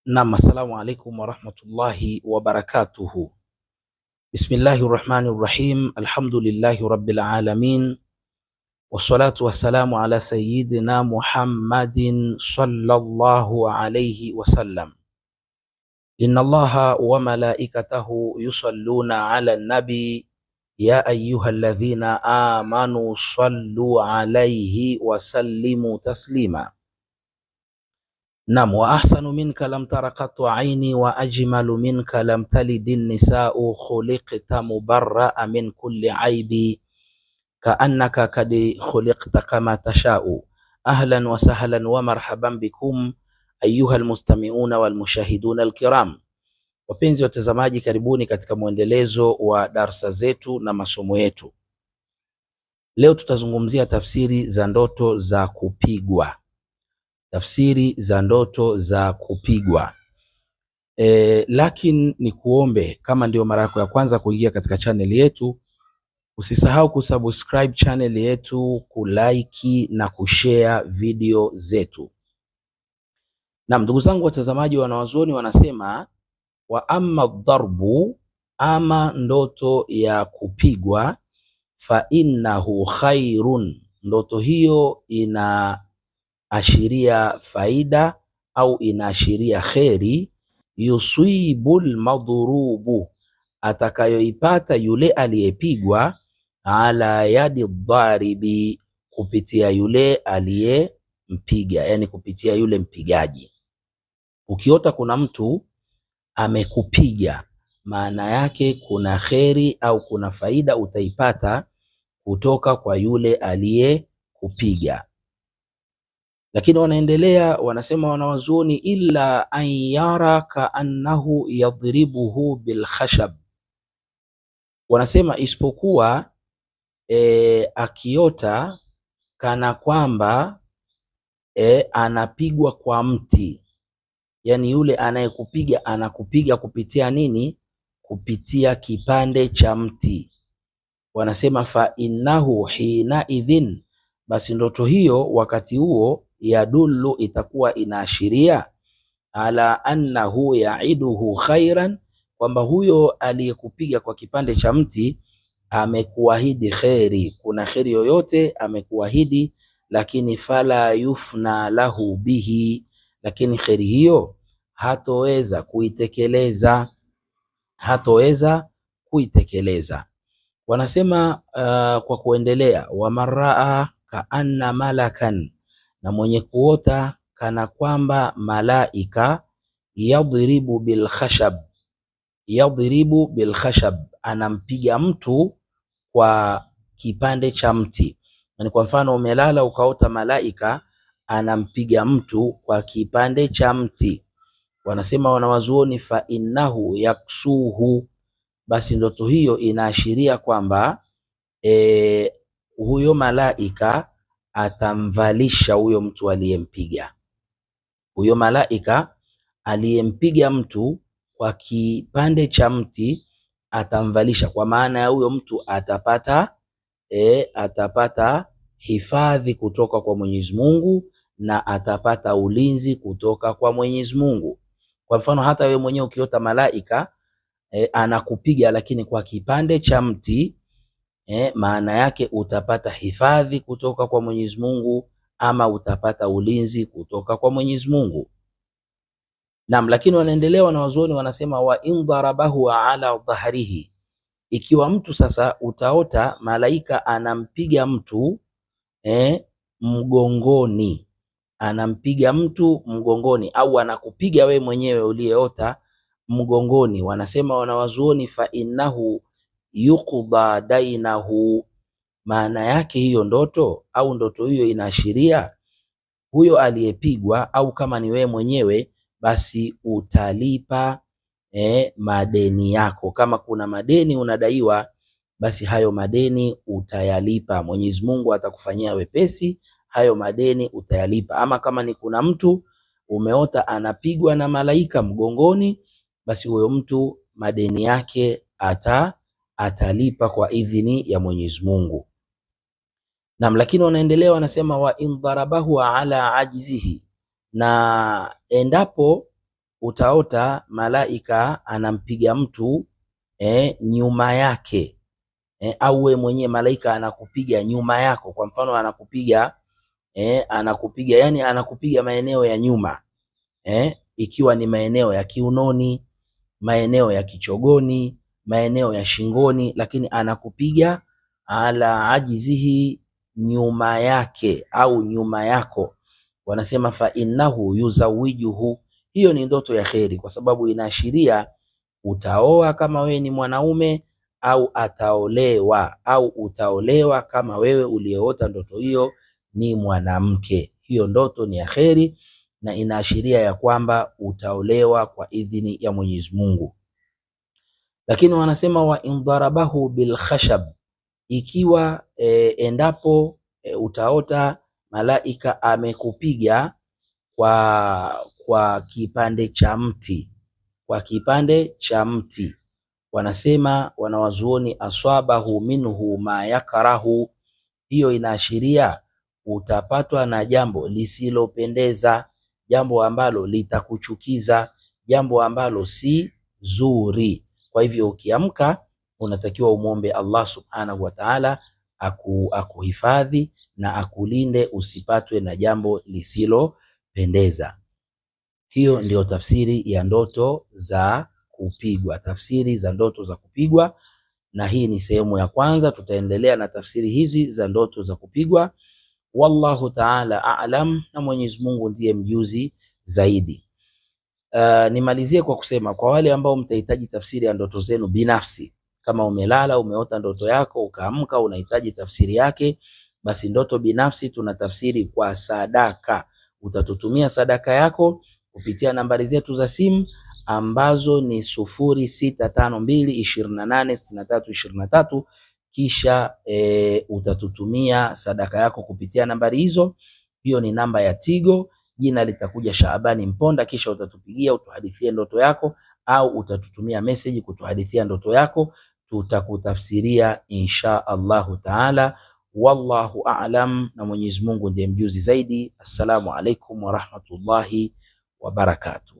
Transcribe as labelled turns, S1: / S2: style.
S1: Naam, assalamu alaikum warahmatullahi wabarakatuhu. Bismillahir rahmanir rahim. Alhamdulillahi rabbil alamin. Wassalatu wassalamu ala sayyidina Muhammadin sallallahu alayhi wasallam. Inna Allaha wa malaikatahu yusalluna ala nabi ya ayyuhalladhina amanu sallu alayhi wa sallimu taslima. Naam, wa ahsanu minka lam tara qattu aini wa ajmalu minka lam talidin nisa'u khuliqta mubarra'a min kulli aibi ka'annaka kad khuliqta kama tasha'u. Ahlan wa sahlan wa marhaban bikum ayyuhal mustami'una wal mushahiduna alkiram. Wapenzi watazamaji, karibuni katika mwendelezo wa darsa zetu na masomo yetu. Leo tutazungumzia tafsiri za ndoto za kupigwa. Tafsiri za ndoto za kupigwa. Lakini ni kuombe, kama ndio mara yako ya kwanza kuingia katika channel yetu, usisahau kusubscribe channel yetu, kulike na kushare video zetu. Na ndugu zangu watazamaji, wanawazuoni wanasema wa amma dharbu, ama ndoto ya kupigwa, fa innahu khairun, ndoto hiyo inaashiria faida au inaashiria kheri, yusibul madhurubu, atakayoipata yule aliyepigwa, ala yadi dharibi, kupitia yule aliyempiga, yani kupitia yule mpigaji. Ukiota kuna mtu amekupiga, maana yake kuna kheri au kuna faida utaipata kutoka kwa yule aliyekupiga. Lakini wanaendelea wanasema wanawazuoni, illa an yara kaannahu yadribuhu bil khashab, wanasema isipokuwa akiota kana kwamba anapigwa kwa mti, yani yule anayekupiga anakupiga kupitia nini? Kupitia kipande cha mti. Wanasema fa innahu hina idhin, basi ndoto hiyo wakati huo yadullu, itakuwa inaashiria ala annahu yaiduhu khairan, kwamba huyo aliyekupiga kwa kipande cha mti amekuahidi kheri, kuna kheri yoyote amekuahidi, lakini fala yufna lahu bihi, lakini kheri hiyo hatoweza kuitekeleza. Wanasema kwa kuendelea, wa maraa kaanna malakan, na mwenye kuota kana kwamba malaika, yadhribu bil khashab, anampiga mtu kwa kipande cha mti. Yani kwa mfano umelala ukaota malaika anampiga mtu kwa kipande cha mti. Wanasema wanawazuoni, fa innahu yaksuhu, basi ndoto hiyo inaashiria kwamba huyo malaika atamvalisha huyo mtu aliyempiga. Huyo malaika aliyempiga mtu kwa kipande cha mti atamvalisha, kwa maana ya huyo mtu atapata hifadhi kutoka kwa Mwenyezi Mungu na atapata ulinzi kutoka kwa Mwenyezi Mungu. Kwa mfano hata wewe mwenyewe ukiota malaika anakupiga lakini kwa kipande cha mti, maana yake utapata hifadhi kutoka kwa Mwenyezi Mungu ama utapata ulinzi kutoka kwa Mwenyezi Mungu. Naam, lakini wanaendelea wanawazuoni wanasema, wa in darabahu ala dhahrihi, ikiwa mtu sasa utaota malaika anampiga mtu mgongoni, anampiga mtu mgongoni, au anakupiga we mwenyewe uliyeota mgongoni, wanasema wanawazuoni, fa innahu yuqda dainahu, maana yake hiyo ndoto au ndoto hiyo inaashiria huyo aliyepigwa, au kama ni wewe mwenyewe, basi utalipa madeni yako. Kama kuna madeni unadaiwa, basi hayo madeni utayalipa. Mwenyezi Mungu atakufanyia wepesi, hayo madeni utayalipa. Ama kama ni kuna mtu umeota anapigwa na malaika mgongoni, basi huyo mtu madeni yake atalipa kwa idhini ya Mwenyezi Mungu. Naam, lakini wanaendelea wanasema, wa in darabahu ala ajzihi, na endapo utaota malaika anampiga mtu nyuma yake, au wewe mwenyewe malaika anakupiga nyuma yako. Kwa mfano anakupiga yani anakupiga maeneo ya nyuma, ikiwa ni maeneo ya kiunoni, maeneo ya kichogoni, maeneo ya shingoni, lakini anakupiga ala ajizihi, nyuma yake au nyuma yako. Wanasema fa innahu yuzawijuhu, hiyo ni ndoto ya kheri, kwa sababu inaashiria utaoa kama wewe ni mwanaume, au ataolewa au utaolewa kama wewe uliyeota ndoto hiyo ni mwanamke. Hiyo ndoto ni ya kheri na inaashiria ya kwamba utaolewa kwa idhini ya Mwenyezi Mungu. Lakini wanasema wa indarabahu bil khashab, ikiwa endapo utaota malaika amekupiga kwa kipande cha mti, kwa kipande cha mti, wanasema wanawazuoni aswabahu minhu ma yakrahu, hiyo inaashiria utapatwa na jambo lisilopendeza, jambo ambalo litakuchukiza, jambo ambalo si zuri. Kwa hivyo ukiamka unatakiwa umuombe Allah subhanahu wa ta'ala akuhifadhi na akulinde usipatwe na jambo lisilopendeza. Hiyo ndio tafsiri ya ndoto za kupigwa, tafsiri za ndoto za kupigwa, na hii ni sehemu ya kwanza. Tutaendelea na tafsiri hizi za ndoto za kupigwa. Wallahu ta'ala a'lam, na Mwenyezi Mungu ndiye mjuzi zaidi. Nimalizie kwa kusema kwa wale ambao mtahitaji tafsiri ya ndoto zenu binafsi, kama umelala umeota ndoto yako ukaamka unahitaji tafsiri yake, basi ndoto binafsi tunatafsiri kwa sadaka. Utatutumia sadaka yako kupitia nambari zetu za simu ambazo ni 0652286323, kisha utatutumia sadaka yako kupitia nambari hizo. Hiyo ni namba ya Tigo, jina litakuja Shaabani Mponda, kisha utatupigia utuhadithie ndoto yako, au utatutumia message kutuhadithia ndoto yako, tutakutafsiria insha Allahu taala. Wallahu a'lam, na Mwenyezi Mungu ndiye mjuzi zaidi. Assalamu alaikum wa rahmatullahi wa barakatuh.